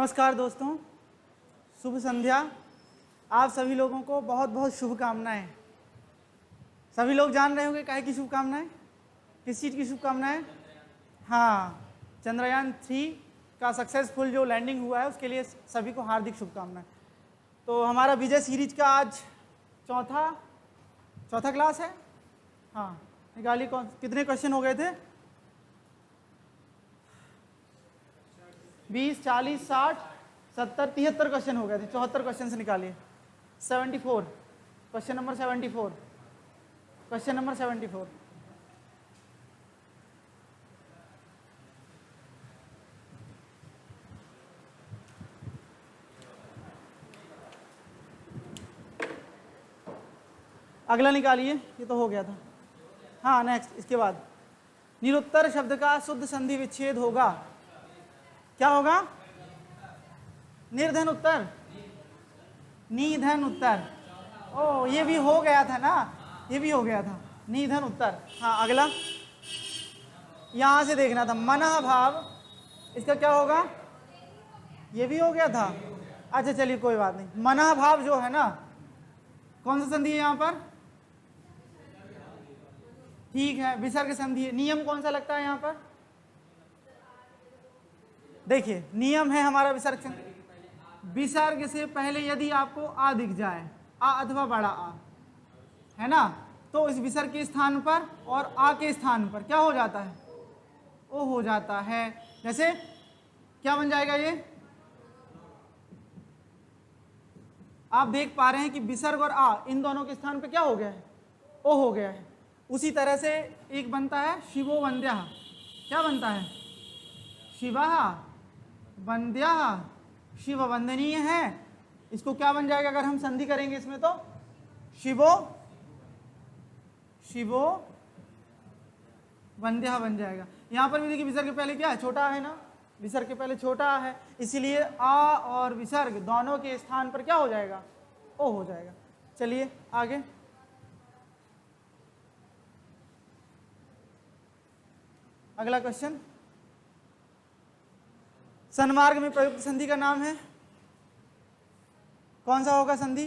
नमस्कार दोस्तों, शुभ संध्या। आप सभी लोगों को बहुत बहुत शुभकामनाएं। सभी लोग जान रहे होंगे काहे की शुभकामनाएं, किस चीज़ की शुभकामनाएं? हाँ, चंद्रयान 3 का सक्सेसफुल जो लैंडिंग हुआ है उसके लिए सभी को हार्दिक शुभकामनाएं। तो हमारा विजय सीरीज का आज चौथा क्लास है। हाँ, निकालिए कितने क्वेश्चन हो गए थे? 20, 40, 60, 70, 73 क्वेश्चन हो गए थे। 74 क्वेश्चन से निकालिए। 74, क्वेश्चन नंबर 74, क्वेश्चन नंबर 74। अगला निकालिए, ये तो हो गया था। हाँ, नेक्स्ट, इसके बाद निरुत्तर शब्द का शुद्ध संधि विच्छेद होगा। क्या होगा? निर्धन उत्तर, निधन उत्तर। ओ, ये भी हो गया था ना, ये भी हो गया था, निधन उत्तर। हाँ, अगला यहां से देखना था, मनः भाव, इसका क्या होगा? ये भी हो गया था। अच्छा चलिए, कोई बात नहीं। मनः भाव जो है ना, कौन सा संधि है यहां पर? ठीक है, विसर्ग संधि है। नियम कौन सा लगता है यहां पर? देखिए, नियम है हमारा विसर्ग संधि। विसर्ग से पहले यदि आपको आ दिख जाए, आ अथवा बड़ा आ, है ना, तो इस विसर्ग के स्थान पर और आ के स्थान पर क्या हो जाता है? ओ हो जाता है। जैसे क्या बन जाएगा ये? आप देख पा रहे हैं कि विसर्ग और आ इन दोनों के स्थान पर क्या हो गया है? ओ हो गया है। उसी तरह से एक बनता है शिवो वंद्यः। क्या बनता है? शिवः वंद्यः, शिव वंदनीय है। इसको क्या बन जाएगा अगर हम संधि करेंगे इसमें? तो शिवो वंद्यः बन जाएगा। यहां पर भी देखिए, विसर्ग के पहले क्या है? छोटा है ना, विसर्ग के पहले छोटा है, इसीलिए आ और विसर्ग दोनों के स्थान पर क्या हो जाएगा? ओ हो जाएगा। चलिए आगे। अगला क्वेश्चन, सन्मार्ग में प्रयुक्त संधि का नाम है, कौन सा होगा संधि?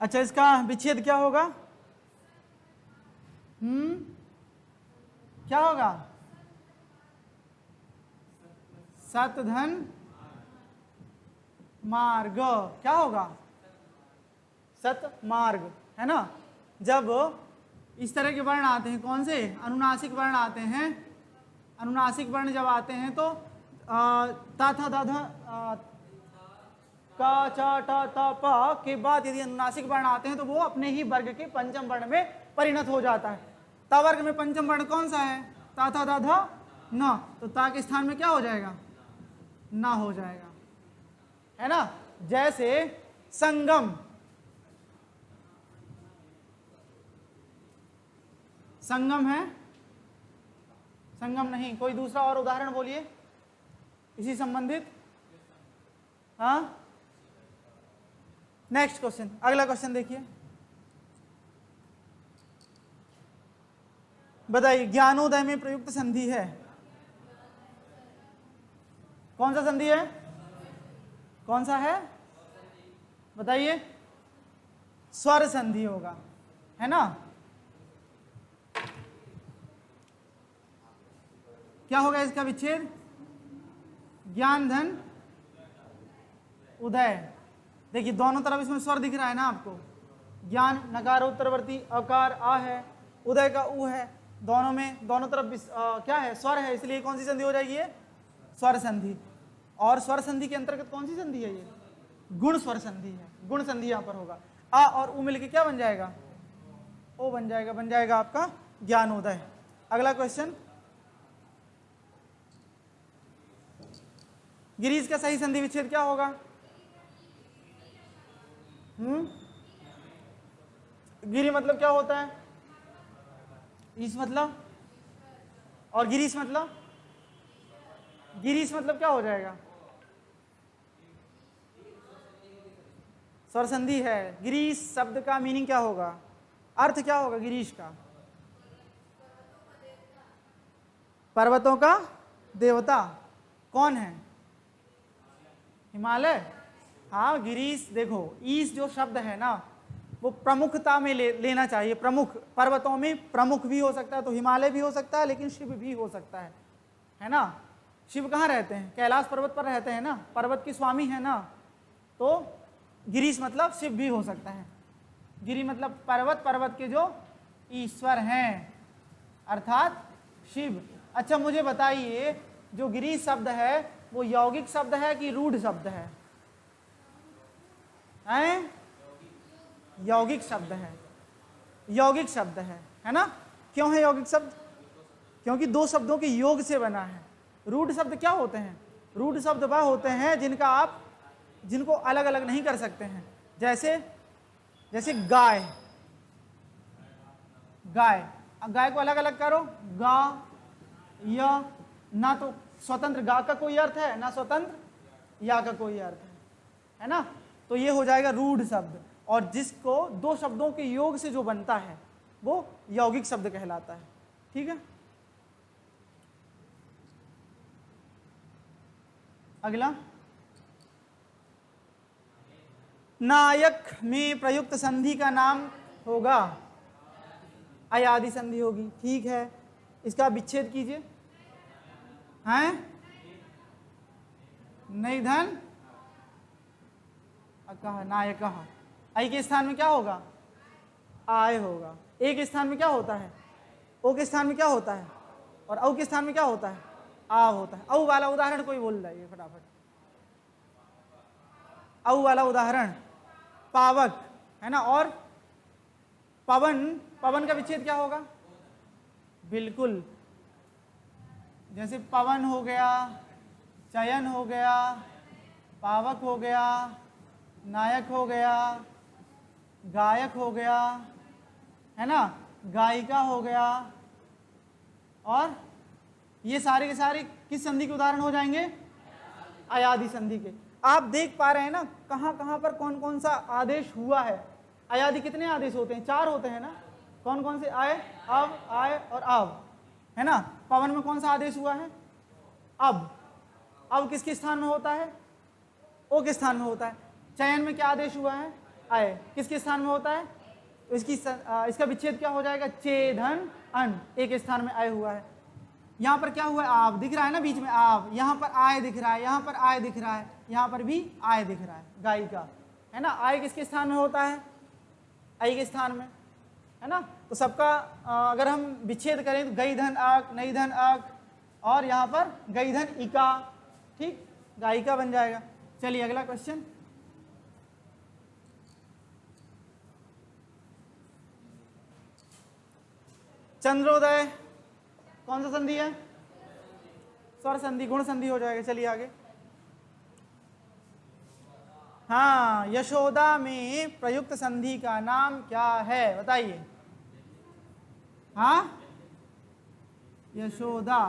अच्छा, इसका विच्छेद क्या होगा? क्या होगा? सतधन मार्ग। क्या होगा? सत मार्ग, है ना। जब इस तरह के वर्ण आते हैं, कौन से? अनुनासिक वर्ण आते हैं। अनुनासिक वर्ण जब आते हैं तो ता था दा धा का चा टा ता पा के बाद यदि अनुनासिक वर्ण आते हैं तो वो अपने ही वर्ग के पंचम वर्ण में परिणत हो जाता है। ता वर्ग में पंचम वर्ण कौन सा है? ता था दा धा न, तो ता के स्थान में क्या हो जाएगा? ना हो जाएगा, है ना। जैसे संगम, संगम है, संगम नहीं। कोई दूसरा और उदाहरण बोलिए इसी संबंधित। हाँ, नेक्स्ट क्वेश्चन, अगला क्वेश्चन देखिए, बताइए ज्ञानोदय में प्रयुक्त संधि है, कौन सा संधि है? कौन सा है बताइए? स्वर संधि होगा, है ना। क्या होगा इसका विच्छेद? ज्ञान धन उदय। देखिए दोनों तरफ इसमें स्वर दिख रहा है ना आपको। ज्ञान नकारोत्तरवर्ती अकार आ है, उदय का उ है, दोनों में दोनों तरफ क्या है? स्वर है, इसलिए कौन सी संधि हो जाएगी? ये स्वर संधि। और स्वर संधि के अंतर्गत कौन सी संधि है? ये गुण स्वर संधि है। गुण संधि यहां पर होगा। आ और उ मिलके क्या बन जाएगा? ओ बन जाएगा, बन जाएगा आपका ज्ञानोदय। अगला क्वेश्चन, गिरीश का सही संधि विच्छेद क्या होगा? गिरी मतलब क्या होता है? ईश मतलब, और गिरीश मतलब? गिरीश मतलब क्या हो जाएगा? स्वर संधि है। गिरीश शब्द का मीनिंग क्या होगा? अर्थ क्या होगा गिरीश का? पर्वतों का देवता। कौन है? हिमालय। हाँ गिरीश, देखो ईश जो शब्द है ना वो प्रमुखता में लेना चाहिए। प्रमुख, पर्वतों में प्रमुख भी हो सकता है, तो हिमालय भी हो सकता है, लेकिन शिव भी हो सकता है ना। शिव कहाँ रहते हैं? कैलाश पर्वत पर रहते हैं ना, पर्वत के स्वामी है ना, तो गिरीश मतलब शिव भी हो सकता है। गिरी मतलब पर्वत, पर्वत के जो ईश्वर हैं अर्थात शिव। अच्छा मुझे बताइए, जो गिरीश शब्द है वो यौगिक शब्द है कि रूढ़ शब्द है? हैं? यौगिक शब्द है। यौगिक शब्द है ना। क्यों है यौगिक शब्द? क्योंकि दो शब्दों के योग से बना है। रूढ़ शब्द क्या होते हैं? रूढ़ शब्द वह होते हैं जिनको अलग अलग नहीं कर सकते हैं। जैसे गाय, गाय को अलग अलग करो, गा या, ना तो स्वतंत्र गा का कोई अर्थ है, ना स्वतंत्र या का कोई अर्थ है ना। तो ये हो जाएगा रूढ़ शब्द, और जिसको दो शब्दों के योग से जो बनता है वो यौगिक शब्द कहलाता है। ठीक है, अगला, नायक में प्रयुक्त संधि का नाम होगा, अयादि संधि होगी। ठीक है, इसका विच्छेद कीजिए। हैं? निधन अकह, नायक। आई के स्थान में क्या होगा? आय होगा। ए के स्थान में क्या होता है? ओ के स्थान में क्या होता है? और औ के स्थान में क्या होता है? आव होता है। औ वाला उदाहरण कोई बोल रहा है फटाफट। औ वाला उदाहरण पावक है ना। और पवन, पवन का विच्छेद क्या होगा? बिल्कुल, जैसे पवन हो गया, चयन हो गया, पावक हो गया, नायक हो गया, गायक हो गया, है ना, गायिका हो गया, और ये सारे के सारे किस संधि के उदाहरण हो जाएंगे? अयादि संधि के। आप देख पा रहे हैं ना कहाँ कहाँ पर कौन कौन सा आदेश हुआ है। अयादि कितने आदेश होते हैं? 4 होते हैं ना। कौन कौन से? आय, अब, आय और अब, है ना। पवन में कौन सा आदेश हुआ है? अब किसके स्थान में होता है? ओ के स्थान में होता है। चयन में क्या आदेश हुआ है? आय, किसके स्थान में होता है? इसका विच्छेद क्या हो जाएगा? चेधन अन, एक स्थान में आय हुआ है। यहाँ पर क्या हुआ है? आप दिख रहा है ना बीच में आप, यहाँ पर आय दिख रहा है, यहाँ पर आय दिख रहा है, यहाँ पर भी आय दिख रहा है, गायिका, है ना। आय किसके स्थान में होता है? आई के स्थान में, है ना। तो सबका अगर हम विच्छेद करें तो गई धन आक, नई धन आक, और यहाँ पर गई धन इका, ठीक, गायिका बन जाएगा। चलिए अगला क्वेश्चन। चंद्रोदय कौन सा संधि है? स्वर संधि, गुण संधि हो जाएगा। चलिए आगे। हाँ, यशोदा में प्रयुक्त संधि का नाम क्या है? बताइए। हाँ, यशोदा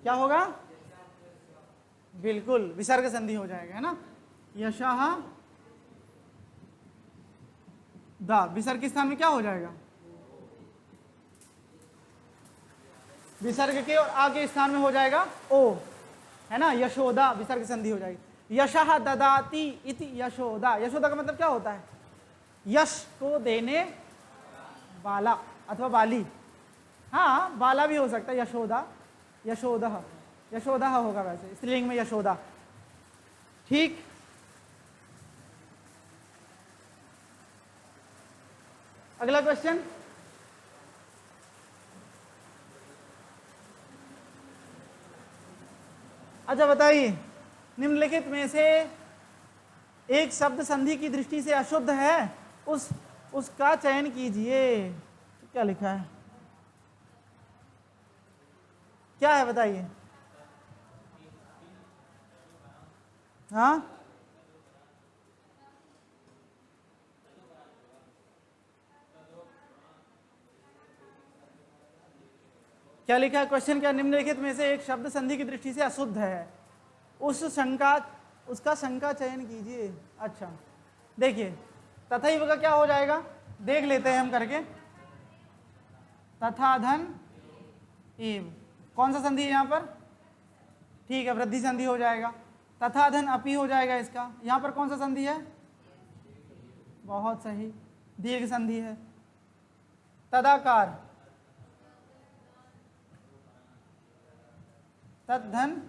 क्या होगा? बिल्कुल विसर्ग संधि हो जाएगा, है ना। यशः दा, विसर्ग के स्थान में क्या हो जाएगा? विसर्ग के और आ के स्थान में हो जाएगा ओ, है ना। यशोदा विसर्ग संधि हो जाएगी। यशः ददाति इति यशोदा। यशोदा का मतलब क्या होता है? यश को देने वाला अथवा वाली। हाँ, वाला भी हो सकता है। यशोदा, यशोदः, यशोदः होगा वैसे स्त्रीलिंग में यशोदा। ठीक, अगला क्वेश्चन। अच्छा बताइए, निम्नलिखित में से एक शब्द संधि की दृष्टि से अशुद्ध है, उसका चयन कीजिए। क्या लिखा है? क्या है बताइए। हाँ, क्या लिखा है क्वेश्चन? क्या निम्नलिखित में से एक शब्द संधि की दृष्टि से अशुद्ध है, उसका शंका चयन कीजिए। अच्छा देखिए, तथैव का क्या हो जाएगा? देख लेते हैं हम करके। तथा धन एव। कौन सा संधि है यहाँ पर? ठीक है, वृद्धि संधि हो जाएगा। तथा धन अपि हो जाएगा इसका। यहाँ पर कौन सा संधि है? बहुत सही, दीर्घ संधि है। तदाकार, तद्धन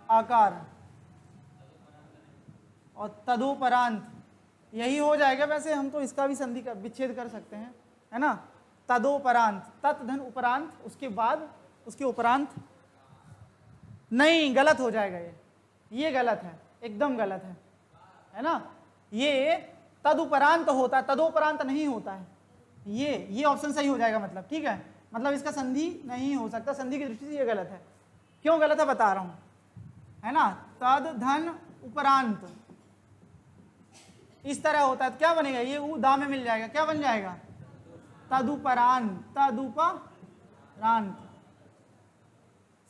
आकार और तदुपरांत, यही हो जाएगा। वैसे हम तो इसका भी संधि का विच्छेद कर सकते हैं, है ना। तदोपरांत, तत् धन उपरांत, उसके बाद उसके उपरांत। नहीं, गलत हो जाएगा ये गलत है, एकदम गलत है ना। ये तदुपरांत होता है, तदोपरांत नहीं होता है। ये ऑप्शन सही हो जाएगा, मतलब ठीक है, मतलब इसका संधि नहीं हो सकता। संधि की दृष्टि से ये गलत है। क्यों गलत है बता रहा हूं, है ना। तद धन उपरांत इस तरह होता है, तो क्या बनेगा? ये ऊ दा में मिल जाएगा, क्या बन जाएगा? तदुपरांत, तदुपरांत।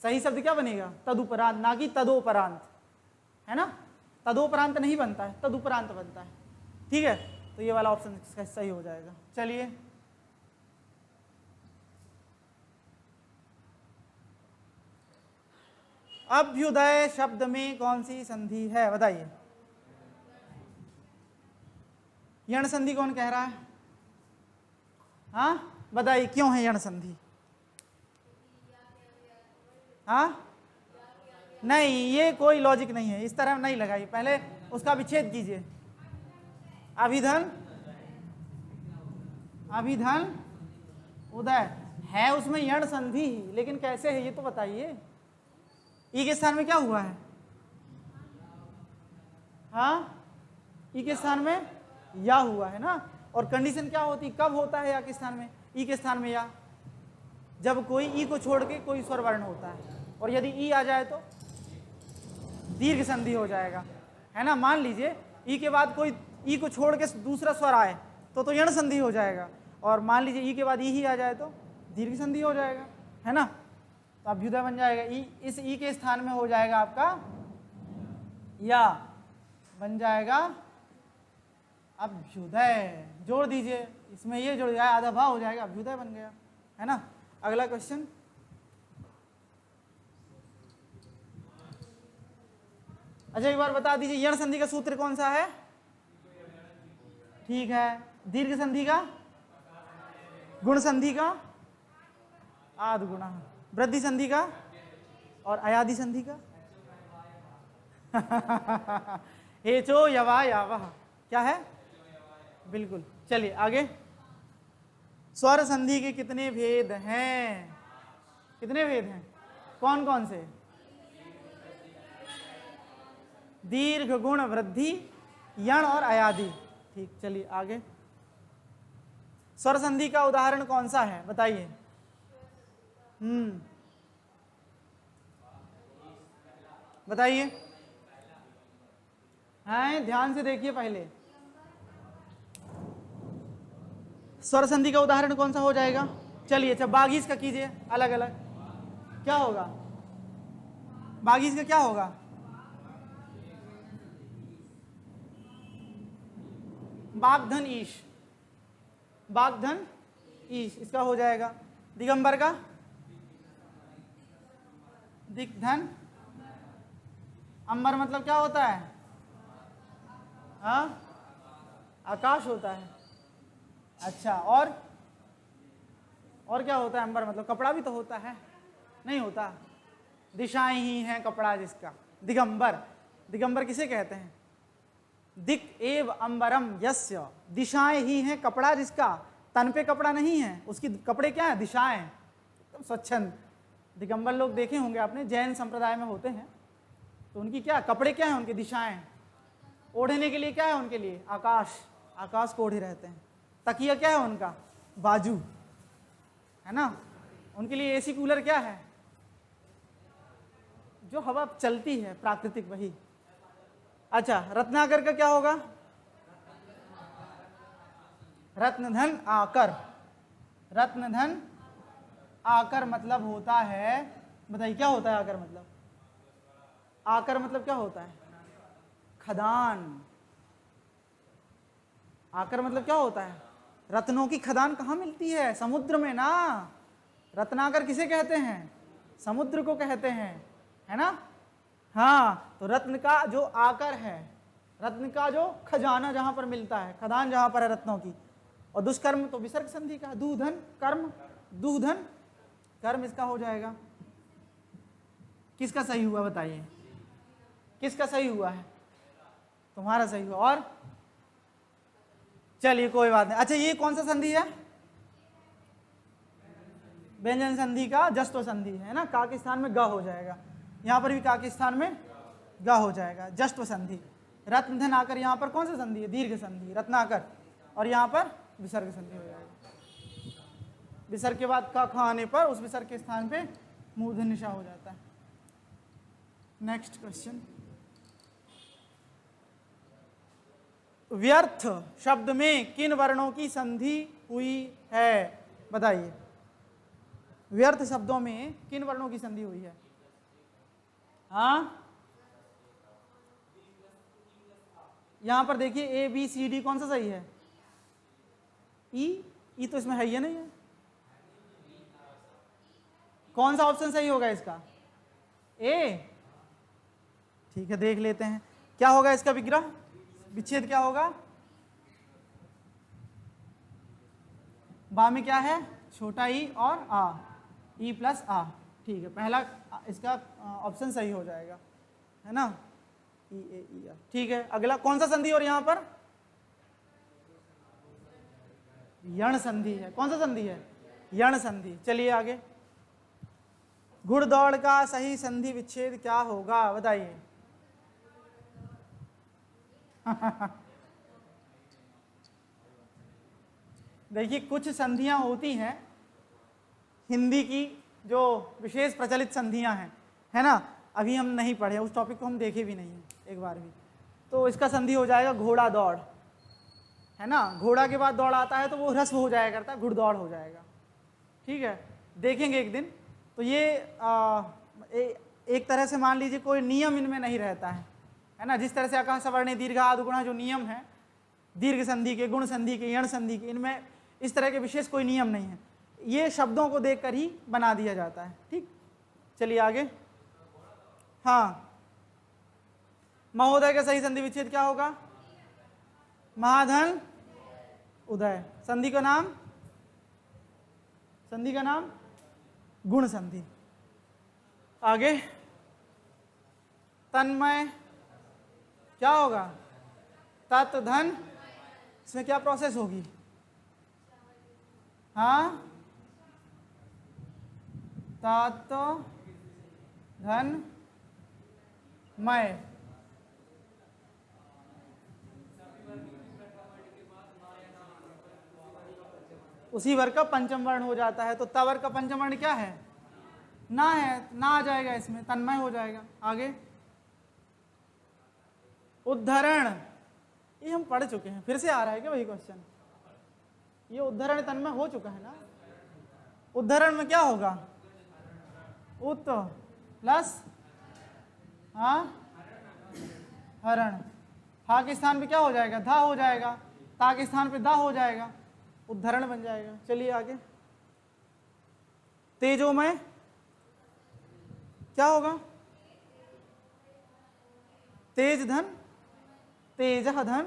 सही शब्द क्या बनेगा? तदुपरांत, ना कि तदोपरांत, है ना। तदोपरांत नहीं बनता है, तदुपरांत बनता है। ठीक है, तो ये वाला ऑप्शन सही हो जाएगा। चलिए, अभ्युदय शब्द में कौन सी संधि है? बताइए। यण संधि कौन कह रहा है? हाँ बताइए, क्यों है यण संधि? हाँ नहीं, ये कोई लॉजिक नहीं है, इस तरह नहीं लगाइए, पहले उसका विच्छेद कीजिए। अभिधन, अभिधन उदय है, उसमें यण संधि, लेकिन कैसे है ये तो बताइए। ई के स्थान में क्या हुआ है? हाँ, ई के स्थान में या हुआ है ना। और कंडीशन क्या होती, कब होता है या के स्थान में? ई के स्थान में या, जब कोई ई को छोड़ के कोई स्वर वर्ण होता है, और यदि ई आ जाए तो दीर्घ संधि हो जाएगा, है ना। मान लीजिए ई के बाद कोई ई को छोड़ के दूसरा स्वर आए तो यण संधि हो जाएगा, और मान लीजिए ई के बाद ई ही आ जाए तो दीर्घ संधि हो जाएगा, है ना। तो अभ्युदय बन जाएगा। ई, इस ई के स्थान में हो जाएगा आपका या, बन जाएगा अभ्युदय। जोड़ दीजिए इसमें, ये जोड़ दिया, आधा भाव हो जाएगा, अभ्युदय बन गया, है ना। अगला क्वेश्चन, अच्छा एक बार बता दीजिए, यण संधि का सूत्र कौन सा है? ठीक है, दीर्घ संधि का, गुण संधि का आद गुणा, वृद्धि संधि का और अयादि संधि का हेचो यवा यावह, क्या है? बिल्कुल। चलिए आगे, स्वर संधि के कितने भेद हैं? कितने भेद हैं? कौन कौन से? दीर्घ, गुण, वृद्धि, यण और अयादि। ठीक, चलिए आगे, स्वर संधि का उदाहरण कौन सा है बताइए। बताइए, हैं, ध्यान से देखिए पहले। स्वर संधि का उदाहरण कौन सा हो जाएगा? चलिए, अच्छा बागीस का कीजिए, अलग अलग। क्या होगा बागीस का? क्या होगा? बागधन ईश, बागधन ईश, इसका हो जाएगा। दिगंबर का? दिग्धन अंबर, मतलब क्या होता है? हाँ, आकाश होता है। अच्छा, और क्या होता है? अंबर मतलब कपड़ा भी तो होता है, नहीं होता? दिशाएं ही हैं कपड़ा जिसका, दिगंबर। दिगंबर किसे कहते हैं? दिक एव अंबरम यस्य, दिशाएं ही हैं कपड़ा जिसका, तन पे कपड़ा नहीं है, उसकी कपड़े क्या है? दिशाएं, एकदम स्वच्छंद। दिगंबर लोग देखे होंगे आपने, जैन संप्रदाय में होते हैं, तो उनकी क्या कपड़े, क्या है उनकी? दिशाएं। ओढ़ने के लिए क्या है उनके लिए? आकाश, आकाश को ओढ़े रहते हैं। तकिया क्या है उनका? बाजू, है ना। उनके लिए एसी कूलर क्या है? जो हवा चलती है, प्राकृतिक, वही। अच्छा, रत्नाकर का क्या होगा? रत्नधन आकर, रत्नधन आकर मतलब होता है, बताइए क्या होता है आकर मतलब? आकर मतलब क्या होता है? खदान। आकर मतलब क्या होता है? रत्नों की खदान कहाँ मिलती है? समुद्र में ना, रत्नाकर किसे कहते हैं? समुद्र को कहते हैं, है ना। हाँ, तो रत्न का जो आकर है, रत्न का जो खजाना जहां पर मिलता है, खदान जहां पर है रत्नों की। और दुष्कर्म तो विसर्ग संधि का, दूधन कर्म, दूधन कर्म इसका हो जाएगा। किसका सही हुआ बताइए, किसका सही हुआ है? तुम्हारा सही हुआ। और चलिए कोई बात नहीं। अच्छा, ये कौन सा संधि है? व्यंजन संधि का जस्त्व संधि है ना। का के स्थान में ग हो जाएगा, यहाँ पर भी का के स्थान में ग हो जाएगा, जस्त्व संधि। रत्न धन आकर यहाँ पर कौन सा संधि है? दीर्घ संधि, रत्नाकर। और यहाँ पर विसर्ग संधि हो जाएगा। विसर्ग के बाद का खा आने पर उस विसर्ग के स्थान पे मूर्धन्य निशा हो जाता है। नेक्स्ट क्वेश्चन, व्यर्थ शब्द में किन वर्णों की संधि हुई है? बताइए, व्यर्थ शब्दों में किन वर्णों की संधि हुई है? हाँ, यहां पर देखिए ए बी सी डी, कौन सा सही है? ई तो इसमें है ही नहीं है। कौन सा ऑप्शन सही होगा इसका? ए। ठीक है, देख लेते हैं क्या होगा इसका विग्रह, विच्छेद क्या होगा? बा में क्या है? छोटा ई और आ, ई प्लस आ। ठीक है, पहला इसका ऑप्शन सही हो जाएगा, है ना, ई ए ई आ। ठीक है, अगला कौन सा संधि और यहाँ पर? यण संधि है। कौन सा संधि है? यण संधि। चलिए आगे, घुड़दौड़ का सही संधि विच्छेद क्या होगा? बताइए। देखिए, कुछ संधियां होती हैं हिंदी की जो विशेष प्रचलित संधियां हैं, है ना। अभी हम नहीं पढ़े, उस टॉपिक को हम देखे भी नहीं है एक बार भी। तो इसका संधि हो जाएगा घोड़ा दौड़, है ना। घोड़ा के बाद दौड़ आता है तो वो ह्रस्व हो जाया करता है, घुड़दौड़ हो जाएगा। ठीक है, देखेंगे एक दिन। तो ये एक तरह से मान लीजिए कोई नियम इनमें नहीं रहता है ना। जिस तरह से आकाश सवर्ण दीर्घ आदुगुणा जो नियम है दीर्घ संधि के, गुण संधि के, यण संधि के, इनमें इस तरह के विशेष कोई नियम नहीं है। ये शब्दों को देखकर ही बना दिया जाता है। ठीक, चलिए आगे। हाँ, महोदय का सही संधि विच्छेद क्या होगा? महाधन उदय। संधि का नाम, संधि का नाम गुण संधि। आगे, तन्मय क्या होगा? तत् धन। इसमें क्या प्रोसेस होगी? हाँ, तत् धन मय। उसी वर्ग का पंचम वर्ण हो जाता है। तो तवर्ग का पंचम वर्ण क्या है? ना है, ना आ जाएगा इसमें, तन्मय हो जाएगा। आगे, उद्धरण, ये हम पढ़ चुके हैं, फिर से आ रहा है क्या वही क्वेश्चन? ये उद्धरण तन्मय हो चुका है ना। उद्धरण में क्या होगा? उत प्लस हाँ हरण। हा के स्थान पे क्या हो जाएगा? धा हो जाएगा। ता के स्थान पे दा हो जाएगा, उद्धरण बन जाएगा। चलिए आगे, तेजोमय क्या होगा? तेज धन, तेजः धन,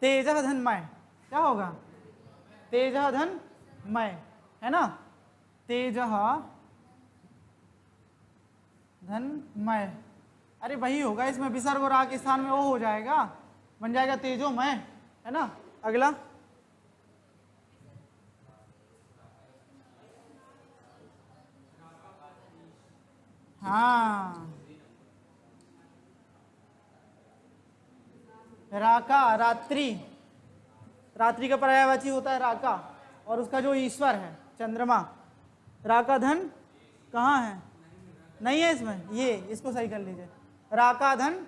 तेजः धन मय क्या होगा? तेजः धन मय, है ना। तेजः धन मय, अरे वही होगा। इसमें विसर्ग और आ के स्थान में वो हो जाएगा, बन जाएगा तेजोमय, है ना। अगला, हाँ, राका, रात्रि। रात्रि का पर्यायवाची होता है राका, और उसका जो ईश्वर है चंद्रमा। राका धन कहाँ है? नहीं है इसमें, ये इसको सही कर लीजिए। राका धन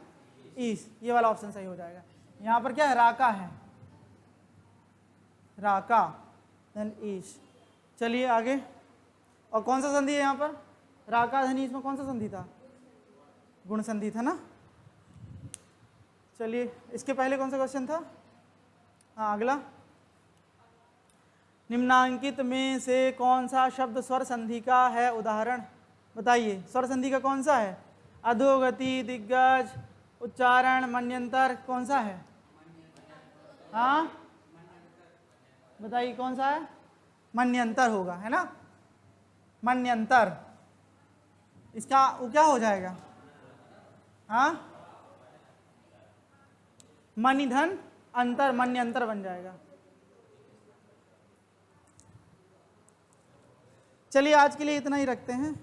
ईश, ये वाला ऑप्शन सही हो जाएगा। यहाँ पर क्या है? राका है, राका धन ईश। चलिए आगे, और कौन सा संधि है यहाँ पर? राका धन ईश में कौन सा संधि था? गुण संधि था ना। चलिए, इसके पहले कौन सा क्वेश्चन था? हाँ, अगला, निम्नांकित में से कौन सा शब्द स्वर संधि का है? उदाहरण बताइए। स्वर संधि का कौन सा है? अधोगति, दिग्गज, उच्चारण, मन्यंतर, कौन सा है? हाँ बताइए कौन सा है? मन्यंतर होगा, है ना? मन्यंतर। इसका वो क्या हो जाएगा? हाँ मनिधन अंतर, मन्यंतर बन जाएगा। चलिए आज के लिए इतना ही रखते हैं।